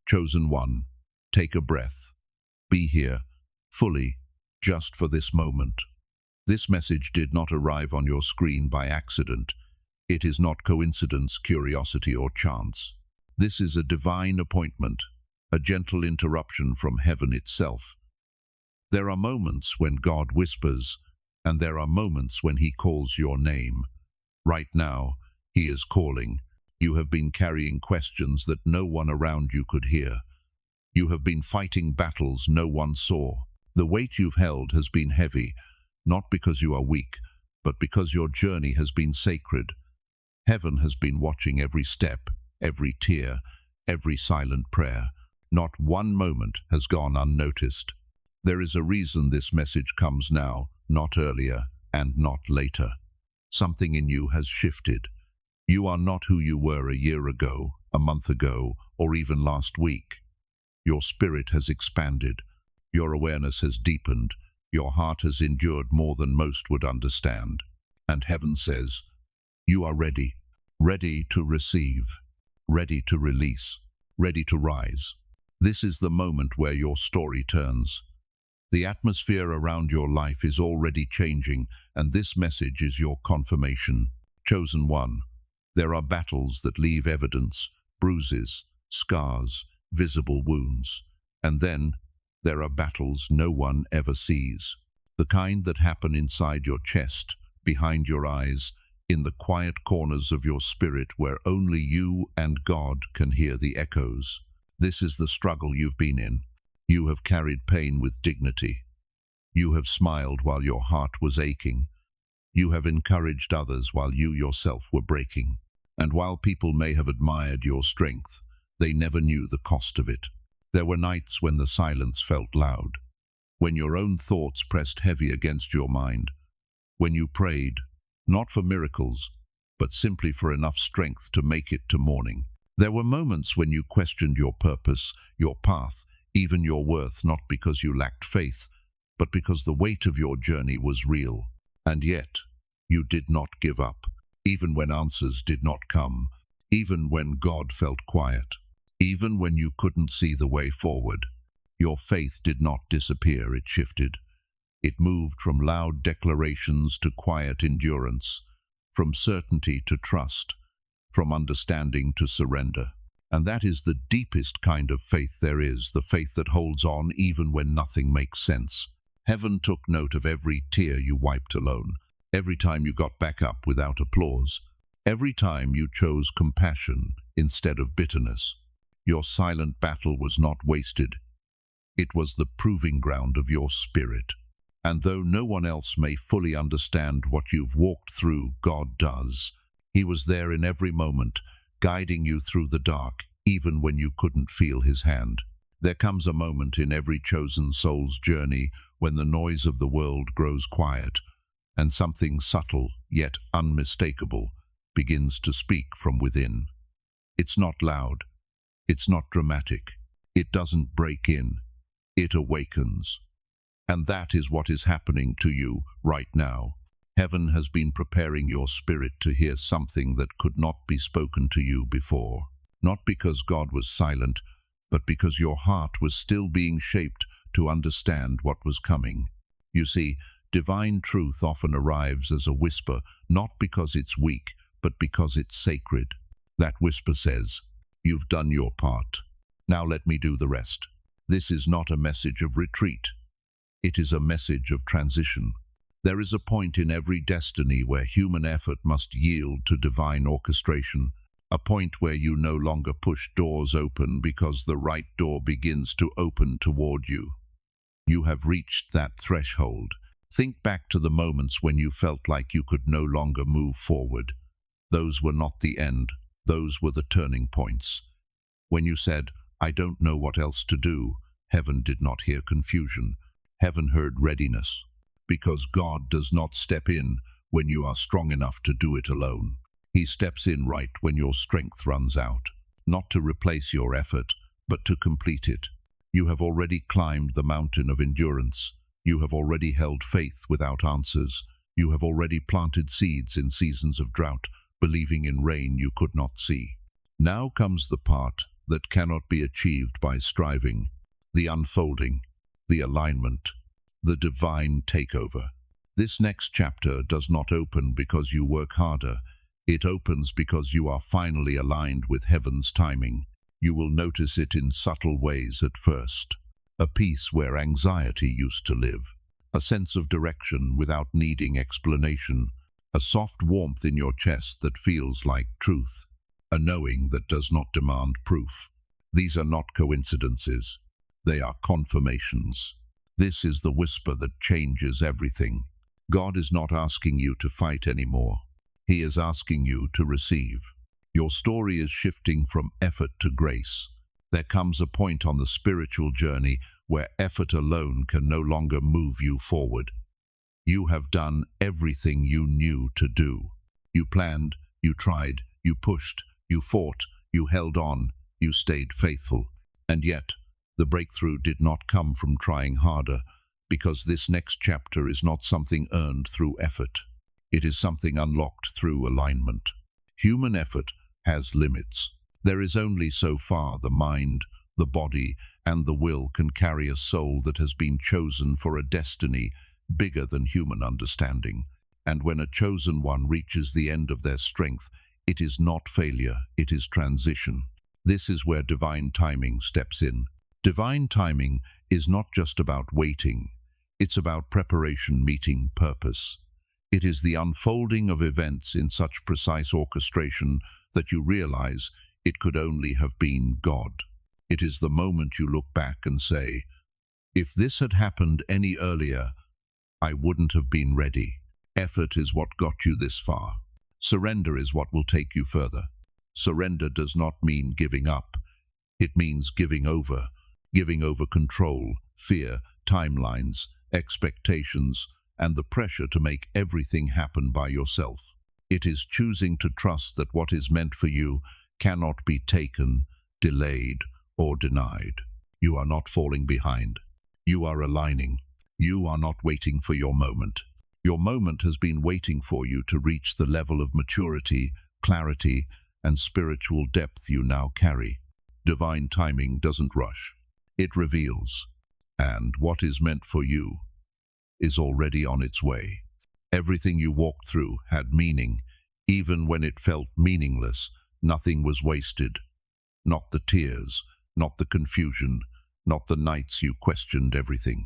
Chosen one, take a breath. Be here, fully, just for this moment. This message did not arrive on your screen by accident. It is not coincidence, curiosity, or chance. This is a divine appointment, a gentle interruption from heaven itself. There are moments when God whispers, and there are moments when He calls your name. Right now, He is calling. You have been carrying questions that no one around you could hear. You have been fighting battles no one saw. The weight you've held has been heavy, not because you are weak, but because your journey has been sacred. Heaven has been watching every step, every tear, every silent prayer. Not one moment has gone unnoticed. There is a reason this message comes now, not earlier, and not later. Something in you has shifted. You are not who you were a year ago, a month ago, or even last week. Your spirit has expanded. Your awareness has deepened. Your heart has endured more than most would understand. And heaven says, you are ready, ready to receive, ready to release, ready to rise. This is the moment where your story turns. The atmosphere around your life is already changing, and this message is your confirmation. Chosen one, there are battles that leave evidence, bruises, scars, visible wounds. And then, there are battles no one ever sees. The kind that happen inside your chest, behind your eyes, in the quiet corners of your spirit where only you and God can hear the echoes. This is the struggle you've been in. You have carried pain with dignity. You have smiled while your heart was aching. You have encouraged others while you yourself were breaking. And while people may have admired your strength, they never knew the cost of it. There were nights when the silence felt loud, when your own thoughts pressed heavy against your mind, when you prayed, not for miracles, but simply for enough strength to make it to morning. There were moments when you questioned your purpose, your path, even your worth, not because you lacked faith, but because the weight of your journey was real. And yet, you did not give up, even when answers did not come, even when God felt quiet, even when you couldn't see the way forward. Your faith did not disappear, it shifted. It moved from loud declarations to quiet endurance, from certainty to trust, from understanding to surrender. And that is the deepest kind of faith there is, the faith that holds on even when nothing makes sense. Heaven took note of every tear you wiped alone, every time you got back up without applause, every time you chose compassion instead of bitterness. Your silent battle was not wasted. It was the proving ground of your spirit. And though no one else may fully understand what you've walked through, God does. He was there in every moment, guiding you through the dark, even when you couldn't feel His hand. There comes a moment in every chosen soul's journey when the noise of the world grows quiet, and something subtle, yet unmistakable, begins to speak from within. It's not loud. It's not dramatic. It doesn't break in. It awakens. And that is what is happening to you right now. Heaven has been preparing your spirit to hear something that could not be spoken to you before. Not because God was silent, but because your heart was still being shaped to understand what was coming. You see, divine truth often arrives as a whisper, not because it's weak, but because it's sacred. That whisper says, "You've done your part. Now let me do the rest." This is not a message of retreat. It is a message of transition. There is a point in every destiny where human effort must yield to divine orchestration, a point where you no longer push doors open because the right door begins to open toward you. You have reached that threshold. Think back to the moments when you felt like you could no longer move forward. Those were not the end. Those were the turning points. When you said, "I don't know what else to do," heaven did not hear confusion. Heaven heard readiness. Because God does not step in when you are strong enough to do it alone. He steps in right when your strength runs out, not to replace your effort, but to complete it. You have already climbed the mountain of endurance. You have already held faith without answers. You have already planted seeds in seasons of drought, believing in rain you could not see. Now comes the part that cannot be achieved by striving, the unfolding, the alignment, the divine takeover. This next chapter does not open because you work harder. It opens because you are finally aligned with heaven's timing. You will notice it in subtle ways at first. A peace where anxiety used to live. A sense of direction without needing explanation. A soft warmth in your chest that feels like truth. A knowing that does not demand proof. These are not coincidences. They are confirmations. This is the whisper that changes everything. God is not asking you to fight anymore. He is asking you to receive. Your story is shifting from effort to grace. There comes a point on the spiritual journey where effort alone can no longer move you forward. You have done everything you knew to do. You planned, you tried, you pushed, you fought, you held on, you stayed faithful. And yet, the breakthrough did not come from trying harder, because this next chapter is not something earned through effort. It is something unlocked through alignment. Human effort has limits. There is only so far the mind, the body, and the will can carry a soul that has been chosen for a destiny bigger than human understanding. And when a chosen one reaches the end of their strength, it is not failure, it is transition. This is where divine timing steps in. Divine timing is not just about waiting. It's about preparation meeting purpose. It is the unfolding of events in such precise orchestration that you realize it could only have been God. It is the moment you look back and say, if this had happened any earlier, I wouldn't have been ready. Effort is what got you this far. Surrender is what will take you further. Surrender does not mean giving up. It means giving over control, fear, timelines, expectations, and the pressure to make everything happen by yourself. It is choosing to trust that what is meant for you cannot be taken, delayed, or denied. You are not falling behind. You are aligning. You are not waiting for your moment. Your moment has been waiting for you to reach the level of maturity, clarity, and spiritual depth you now carry. Divine timing doesn't rush. It reveals. And what is meant for you is already on its way. Everything you walked through had meaning. Even when it felt meaningless, nothing was wasted. Not the tears, not the confusion, not the nights you questioned everything.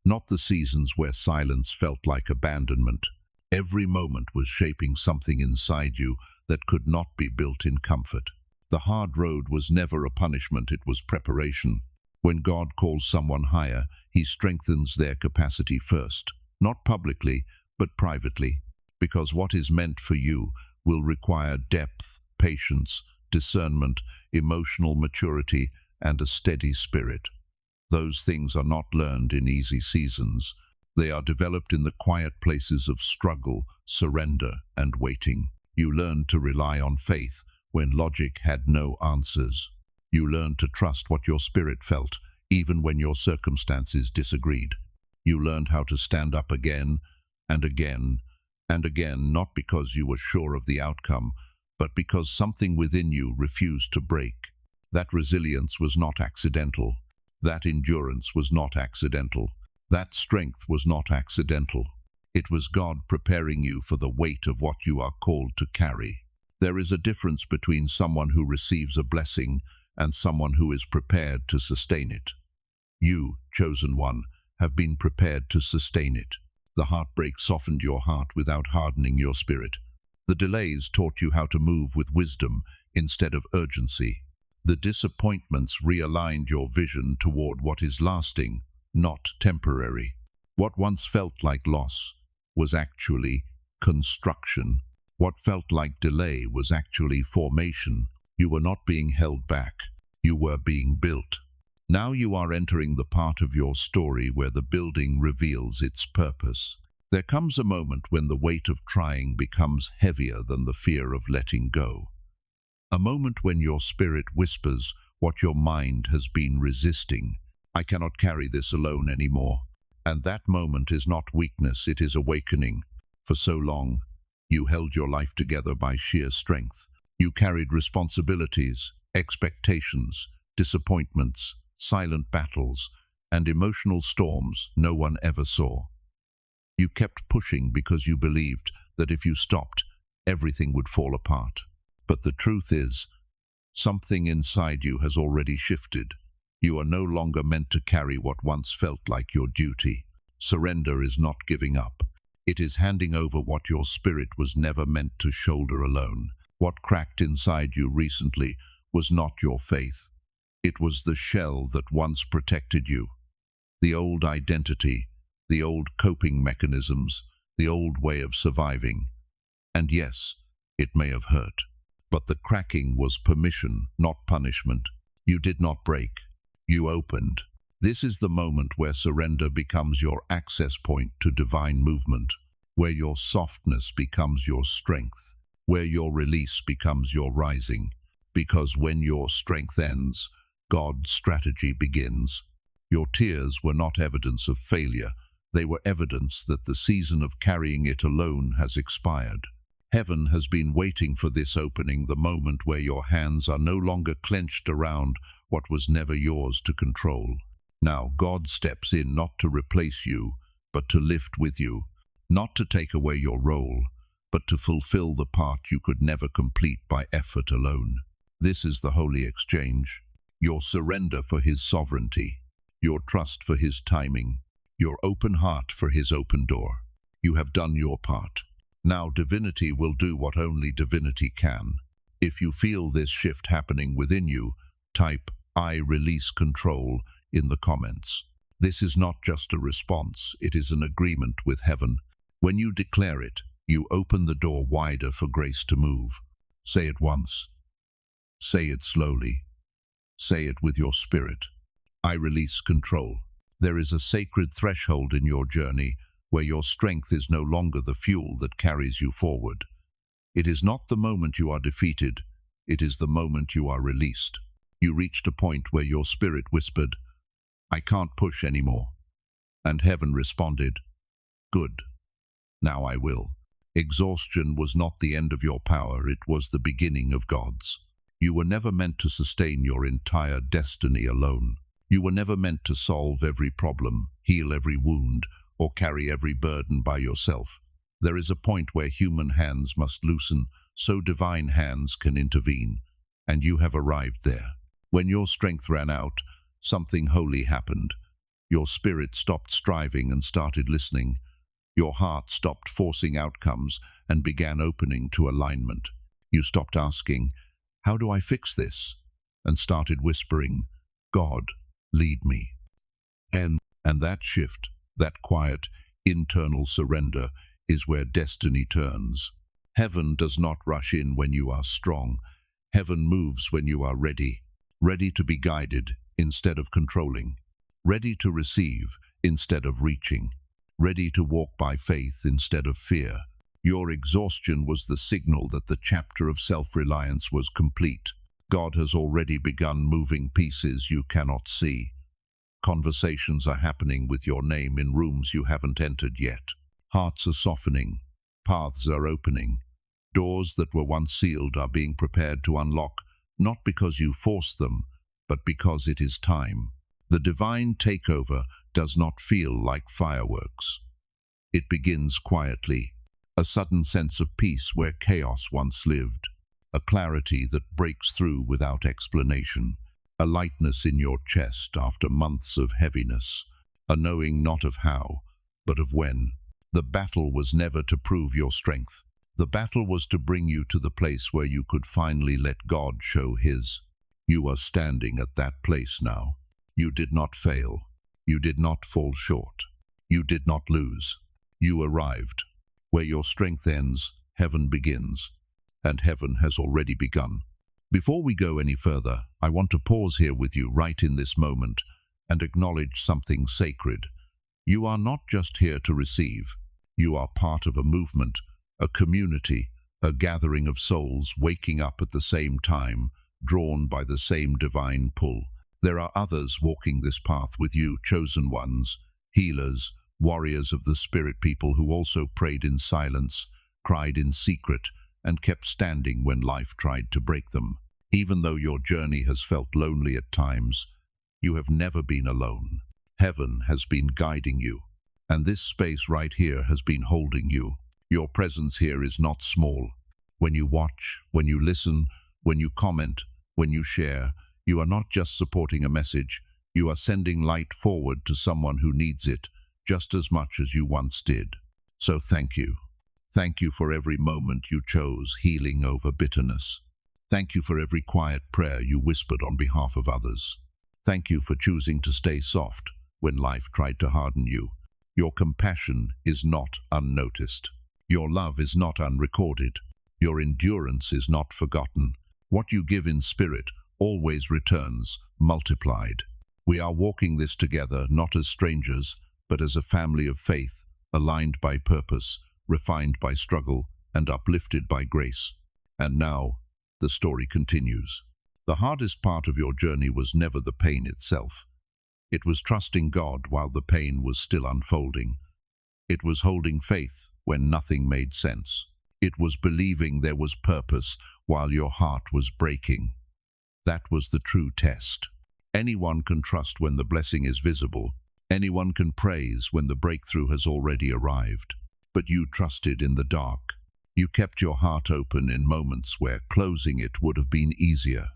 Not the seasons where silence felt like abandonment. Every moment was shaping something inside you that could not be built in comfort. The hard road was never a punishment, it was preparation. When God calls someone higher, He strengthens their capacity first, not publicly, but privately, because what is meant for you will require depth, patience, discernment, emotional maturity, and a steady spirit. Those things are not learned in easy seasons. They are developed in the quiet places of struggle, surrender, and waiting. You learn to rely on faith when logic had no answers. You learn to trust what your spirit felt, even when your circumstances disagreed. You learned how to stand up again and again and again, not because you were sure of the outcome, but because something within you refused to break. That resilience was not accidental. That endurance was not accidental. That strength was not accidental. It was God preparing you for the weight of what you are called to carry. There is a difference between someone who receives a blessing and someone who is prepared to sustain it. You, chosen one, have been prepared to sustain it. The heartbreak softened your heart without hardening your spirit. The delays taught you how to move with wisdom instead of urgency. The disappointments realigned your vision toward what is lasting, not temporary. What once felt like loss was actually construction. What felt like delay was actually formation. You were not being held back. You were being built. Now you are entering the part of your story where the building reveals its purpose. There comes a moment when the weight of trying becomes heavier than the fear of letting go. A moment when your spirit whispers what your mind has been resisting. I cannot carry this alone anymore. And that moment is not weakness, it is awakening. For so long, you held your life together by sheer strength. You carried responsibilities, expectations, disappointments, silent battles, and emotional storms no one ever saw. You kept pushing because you believed that if you stopped, everything would fall apart. But the truth is, something inside you has already shifted. You are no longer meant to carry what once felt like your duty. Surrender is not giving up. It is handing over what your spirit was never meant to shoulder alone. What cracked inside you recently was not your faith. It was the shell that once protected you. The old identity, the old coping mechanisms, the old way of surviving. And yes, it may have hurt. But the cracking was permission, not punishment. You did not break. You opened. This is the moment where surrender becomes your access point to divine movement, where your softness becomes your strength, where your release becomes your rising. Because when your strength ends, God's strategy begins. Your tears were not evidence of failure. They were evidence that the season of carrying it alone has expired. Heaven has been waiting for this opening, the moment where your hands are no longer clenched around what was never yours to control. Now God steps in not to replace you, but to lift with you, not to take away your role, but to fulfill the part you could never complete by effort alone. This is the holy exchange. Your surrender for His sovereignty, your trust for His timing, your open heart for His open door. You have done your part. Now divinity will do what only divinity can. If you feel this shift happening within you, type "I release control" in the comments. This is not just a response, it is an agreement with heaven. When you declare it, you open the door wider for grace to move. Say it once. Say it slowly. Say it with your spirit. I release control. There is a sacred threshold in your journey where your strength is no longer the fuel that carries you forward. It is not the moment you are defeated, it is the moment you are released. You reached a point where your spirit whispered, "I can't push anymore." And heaven responded, "Good. Now I will." Exhaustion was not the end of your power, it was the beginning of God's. You were never meant to sustain your entire destiny alone. You were never meant to solve every problem, heal every wound, or carry every burden by yourself. There is a point where human hands must loosen so divine hands can intervene, and you have arrived there. When your strength ran out, something holy happened. Your spirit stopped striving and started listening. Your heart stopped forcing outcomes and began opening to alignment. You stopped asking, "How do I fix this?" and started whispering, "God, lead me." And that shift, that quiet, internal surrender, is where destiny turns. Heaven does not rush in when you are strong. Heaven moves when you are ready. Ready to be guided instead of controlling. Ready to receive instead of reaching. Ready to walk by faith instead of fear. Your exhaustion was the signal that the chapter of self-reliance was complete. God has already begun moving pieces you cannot see. Conversations are happening with your name in rooms you haven't entered yet. Hearts are softening. Paths are opening. Doors that were once sealed are being prepared to unlock, not because you forced them, but because it is time. The divine takeover does not feel like fireworks. It begins quietly, a sudden sense of peace where chaos once lived, a clarity that breaks through without explanation, a lightness in your chest after months of heaviness, a knowing not of how, but of when. The battle was never to prove your strength. The battle was to bring you to the place where you could finally let God show His. You are standing at that place now. You did not fail. You did not fall short. You did not lose. You arrived. Where your strength ends, heaven begins. And heaven has already begun. Before we go any further, I want to pause here with you right in this moment and acknowledge something sacred. You are not just here to receive. You are part of a movement, a community, a gathering of souls waking up at the same time, drawn by the same divine pull. There are others walking this path with you, chosen ones, healers, warriors of the spirit, people who also prayed in silence, cried in secret, and kept standing when life tried to break them. Even though your journey has felt lonely at times, you have never been alone. Heaven has been guiding you, and this space right here has been holding you. Your presence here is not small. When you watch, when you listen, when you comment, when you share, you are not just supporting a message, you are sending light forward to someone who needs it just as much as you once did. So thank you. Thank you for every moment you chose healing over bitterness. Thank you for every quiet prayer you whispered on behalf of others. Thank you for choosing to stay soft when life tried to harden you. Your compassion is not unnoticed. Your love is not unrecorded. Your endurance is not forgotten. What you give in spirit always returns, multiplied. We are walking this together, not as strangers, but as a family of faith, aligned by purpose, refined by struggle, and uplifted by grace. And now, the story continues. The hardest part of your journey was never the pain itself. It was trusting God while the pain was still unfolding. It was holding faith when nothing made sense. It was believing there was purpose while your heart was breaking. That was the true test. Anyone can trust when the blessing is visible. Anyone can praise when the breakthrough has already arrived. But you trusted in the dark. You kept your heart open in moments where closing it would have been easier.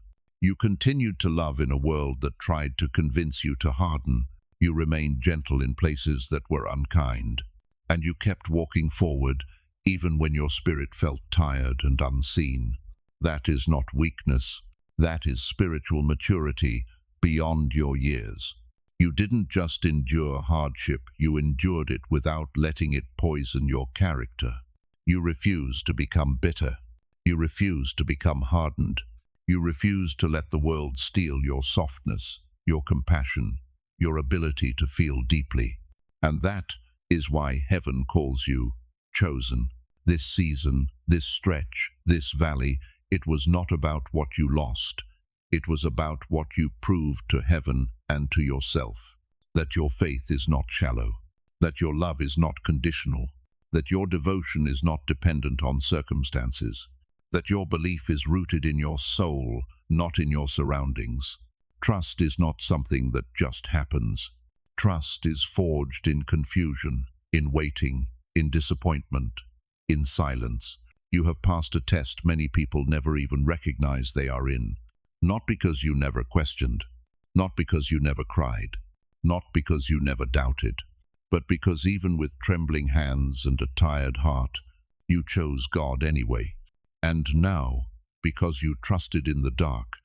You continued to love in a world that tried to convince you to harden. You remained gentle in places that were unkind. And you kept walking forward, even when your spirit felt tired and unseen. That is not weakness. That is spiritual maturity beyond your years. You didn't just endure hardship, you endured it without letting it poison your character. You refused to become bitter. You refused to become hardened. You refused to let the world steal your softness, your compassion, your ability to feel deeply. And that is why heaven calls you chosen. This season, this stretch, this valley, it was not about what you lost. It was about what you proved to heaven and to yourself. That your faith is not shallow. That your love is not conditional. That your devotion is not dependent on circumstances. That your belief is rooted in your soul, not in your surroundings. Trust is not something that just happens. Trust is forged in confusion, in waiting, in disappointment, in silence. You have passed a test many people never even recognize they are in. Not because you never questioned, not because you never cried, not because you never doubted, but because even with trembling hands and a tired heart, you chose God anyway. And now, because you trusted in the dark,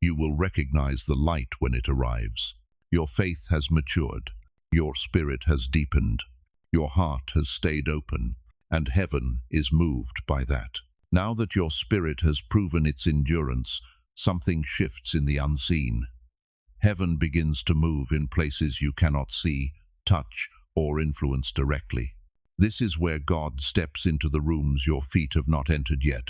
you will recognize the light when it arrives. Your faith has matured, your spirit has deepened, your heart has stayed open, and heaven is moved by that. Now that your spirit has proven its endurance, something shifts in the unseen. Heaven begins to move in places you cannot see, touch, or influence directly. This is where God steps into the rooms your feet have not entered yet,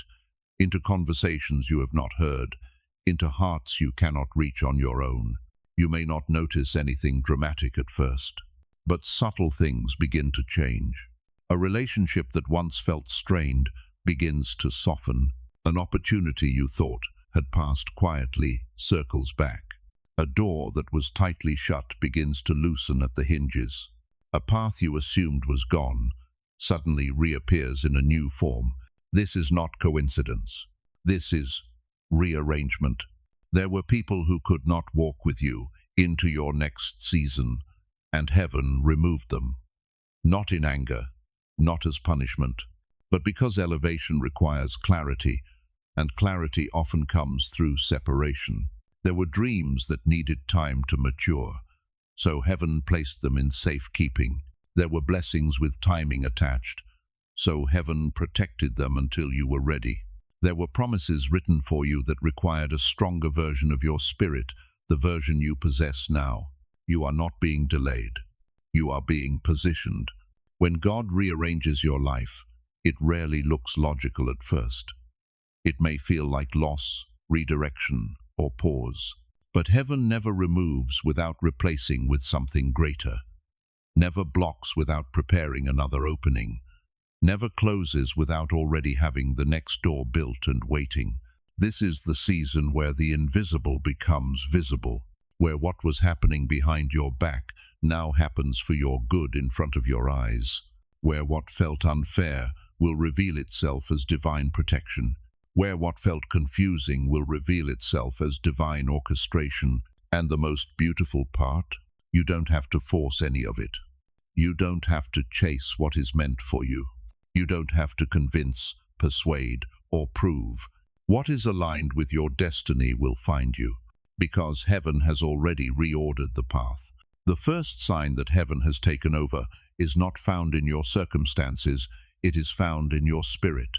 into conversations you have not heard, into hearts you cannot reach on your own. You may not notice anything dramatic at first, but subtle things begin to change. A relationship that once felt strained begins to soften. An opportunity you thought had passed quietly circles back. A door that was tightly shut begins to loosen at the hinges. A path you assumed was gone suddenly reappears in a new form. This is not coincidence. This is rearrangement. There were people who could not walk with you into your next season, and heaven removed them. Not in anger, not as punishment, but because elevation requires clarity, and clarity often comes through separation. There were dreams that needed time to mature, so heaven placed them in safekeeping. There were blessings with timing attached, so heaven protected them until you were ready. There were promises written for you that required a stronger version of your spirit, the version you possess now. You are not being delayed. You are being positioned. When God rearranges your life, it rarely looks logical at first. It may feel like loss, redirection, or pause. But heaven never removes without replacing with something greater. Never blocks without preparing another opening. Never closes without already having the next door built and waiting. This is the season where the invisible becomes visible, where what was happening behind your back now happens for your good in front of your eyes, where what felt unfair will reveal itself as divine protection, where what felt confusing will reveal itself as divine orchestration. And the most beautiful part, you don't have to force any of it. You don't have to chase what is meant for you. You don't have to convince, persuade, or prove. What is aligned with your destiny will find you, because heaven has already reordered the path. The first sign that heaven has taken over is not found in your circumstances, it is found in your spirit.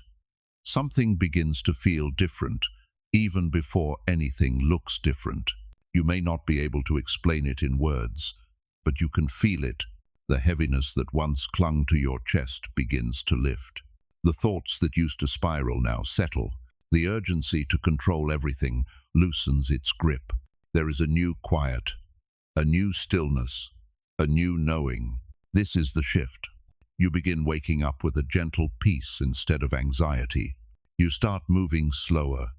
Something begins to feel different, even before anything looks different. You may not be able to explain it in words, but you can feel it. The heaviness that once clung to your chest begins to lift. The thoughts that used to spiral now settle. The urgency to control everything loosens its grip. There is a new quiet, a new stillness, a new knowing. This is the shift. You begin waking up with a gentle peace instead of anxiety. You start moving slower,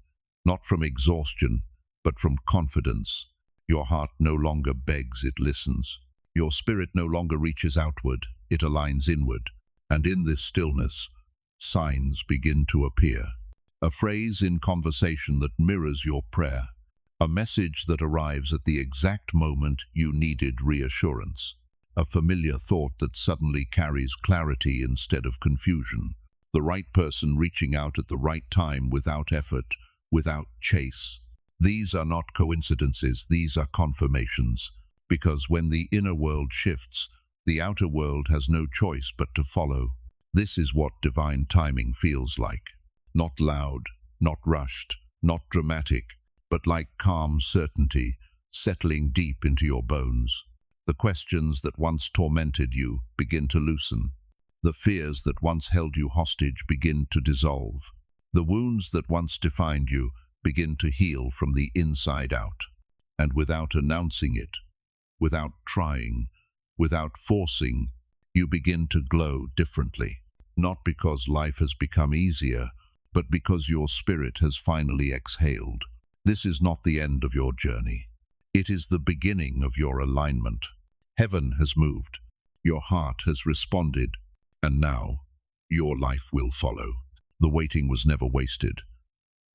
not from exhaustion, but from confidence. Your heart no longer begs, it listens. Your spirit no longer reaches outward, it aligns inward. And in this stillness, signs begin to appear. A phrase in conversation that mirrors your prayer. A message that arrives at the exact moment you needed reassurance. A familiar thought that suddenly carries clarity instead of confusion. The right person reaching out at the right time without effort, without chase. These are not coincidences, these are confirmations. Because when the inner world shifts, the outer world has no choice but to follow. This is what divine timing feels like. Not loud, not rushed, not dramatic, but like calm certainty, settling deep into your bones. The questions that once tormented you begin to loosen. The fears that once held you hostage begin to dissolve. The wounds that once defined you begin to heal from the inside out. And without announcing it, without trying, without forcing, you begin to glow differently. Not because life has become easier, but because your spirit has finally exhaled. This is not the end of your journey. It is the beginning of your alignment. Heaven has moved. Your heart has responded. And now, your life will follow. The waiting was never wasted.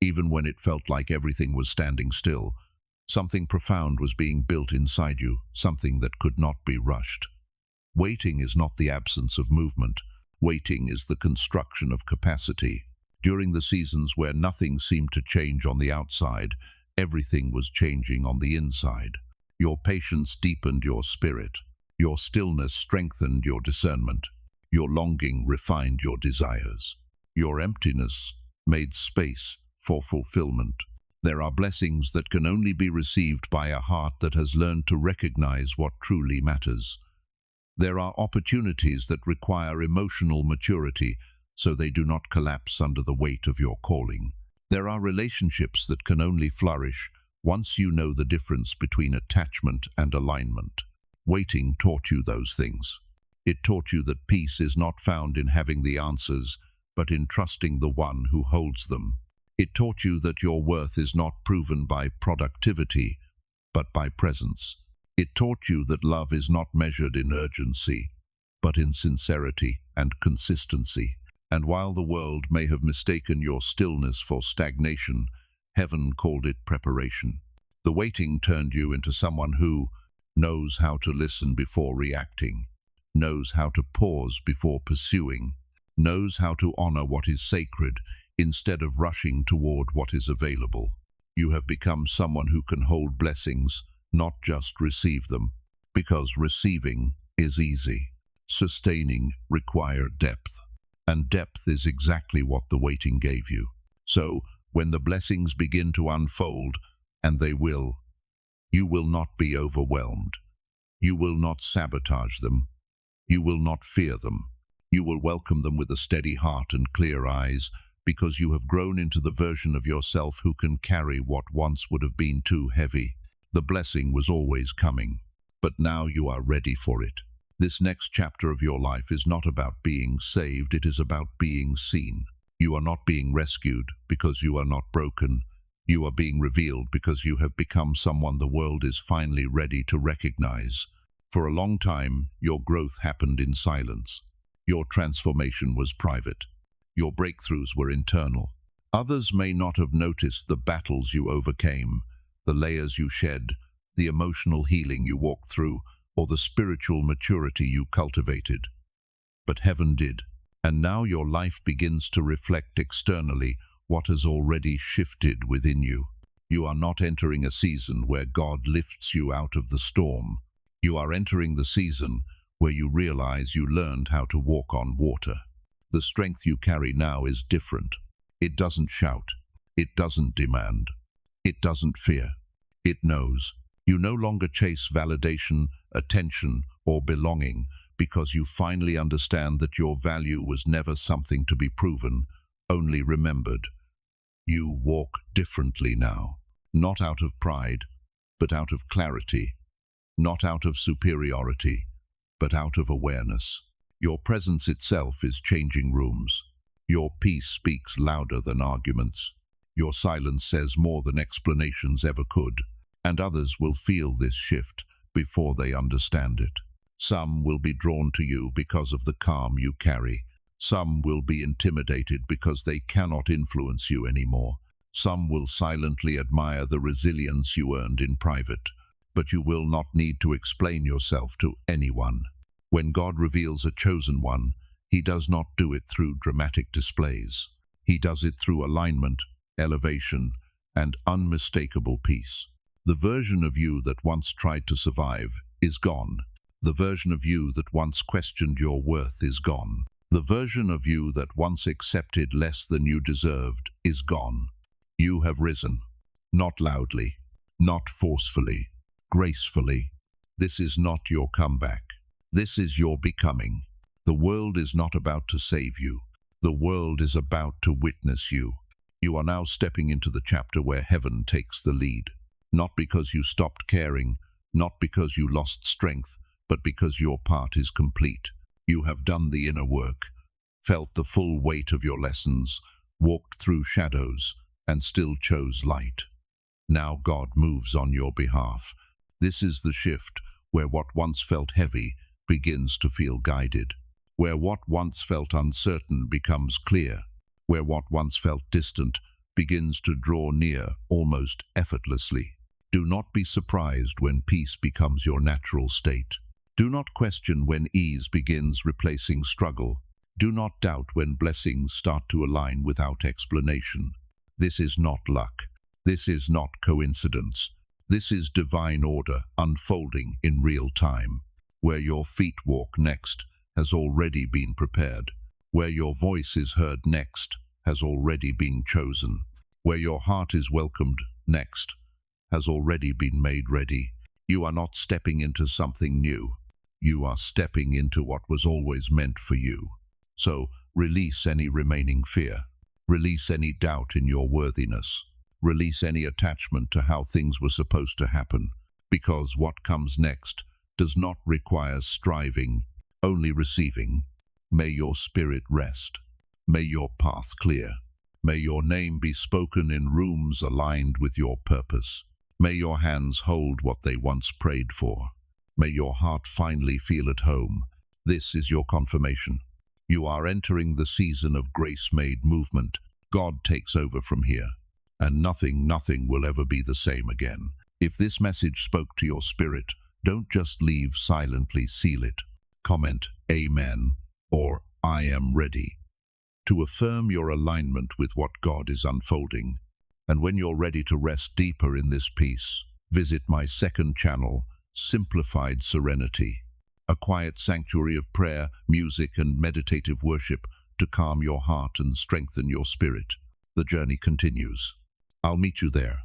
Even when it felt like everything was standing still, something profound was being built inside you, something that could not be rushed. Waiting is not the absence of movement. Waiting is the construction of capacity. During the seasons where nothing seemed to change on the outside, everything was changing on the inside. Your patience deepened your spirit. Your stillness strengthened your discernment. Your longing refined your desires. Your emptiness made space for fulfillment. There are blessings that can only be received by a heart that has learned to recognize what truly matters. There are opportunities that require emotional maturity so they do not collapse under the weight of your calling. There are relationships that can only flourish once you know the difference between attachment and alignment. Waiting taught you those things. It taught you that peace is not found in having the answers, but in trusting the one who holds them. It taught you that your worth is not proven by productivity, but by presence. It taught you that love is not measured in urgency, but in sincerity and consistency. And while the world may have mistaken your stillness for stagnation, heaven called it preparation. The waiting turned you into someone who knows how to listen before reacting, knows how to pause before pursuing, knows how to honor what is sacred instead of rushing toward what is available. You have become someone who can hold blessings, not just receive them, because receiving is easy. Sustaining requires depth. And depth is exactly what the waiting gave you. So, when the blessings begin to unfold, and they will, you will not be overwhelmed. You will not sabotage them. You will not fear them. You will welcome them with a steady heart and clear eyes, because you have grown into the version of yourself who can carry what once would have been too heavy. The blessing was always coming, but now you are ready for it. This next chapter of your life is not about being saved, it is about being seen. You are not being rescued because you are not broken. You are being revealed because you have become someone the world is finally ready to recognize. For a long time, your growth happened in silence. Your transformation was private. Your breakthroughs were internal. Others may not have noticed the battles you overcame, the layers you shed, the emotional healing you walked through, or the spiritual maturity you cultivated. But heaven did, and now your life begins to reflect externally what has already shifted within you. You are not entering a season where God lifts you out of the storm. You are entering the season where you realize you learned how to walk on water. The strength you carry now is different. It doesn't shout. It doesn't demand. It doesn't fear. It knows. You no longer chase validation, attention, or belonging because you finally understand that your value was never something to be proven, only remembered. You walk differently now, not out of pride, but out of clarity, not out of superiority, but out of awareness. Your presence itself is changing rooms. Your peace speaks louder than arguments. Your silence says more than explanations ever could, and others will feel this shift before they understand it. Some will be drawn to you because of the calm you carry. Some will be intimidated because they cannot influence you anymore. Some will silently admire the resilience you earned in private, but you will not need to explain yourself to anyone. When God reveals a chosen one, He does not do it through dramatic displays. He does it through alignment, elevation, and unmistakable peace. The version of you that once tried to survive is gone. The version of you that once questioned your worth is gone. The version of you that once accepted less than you deserved is gone. You have risen, not loudly, not forcefully, gracefully. This is not your comeback. This is your becoming. The world is not about to save you. The world is about to witness you. You are now stepping into the chapter where heaven takes the lead. Not because you stopped caring, not because you lost strength, but because your part is complete. You have done the inner work, felt the full weight of your lessons, walked through shadows, and still chose light. Now God moves on your behalf. This is the shift where what once felt heavy begins to feel guided, where what once felt uncertain becomes clear, where what once felt distant begins to draw near almost effortlessly. Do not be surprised when peace becomes your natural state. Do not question when ease begins replacing struggle. Do not doubt when blessings start to align without explanation. This is not luck. This is not coincidence. This is divine order unfolding in real time. Where your feet walk next has already been prepared. Where your voice is heard next has already been chosen. Where your heart is welcomed next has already been made ready. You are not stepping into something new. You are stepping into what was always meant for you. So release any remaining fear. Release any doubt in your worthiness. Release any attachment to how things were supposed to happen, because what comes next does not require striving, only receiving. May your spirit rest. May your path clear. May your name be spoken in rooms aligned with your purpose. May your hands hold what they once prayed for. May your heart finally feel at home. This is your confirmation. You are entering the season of grace-made movement. God takes over from here, and nothing will ever be the same again. If this message spoke to your spirit, don't just leave silently, seal it. Comment Amen or I am ready to affirm your alignment with what God is unfolding. And when you're ready to rest deeper in this peace, visit my second channel, Simplified Serenity, a quiet sanctuary of prayer, music, and meditative worship to calm your heart and strengthen your spirit. The journey continues. I'll meet you there.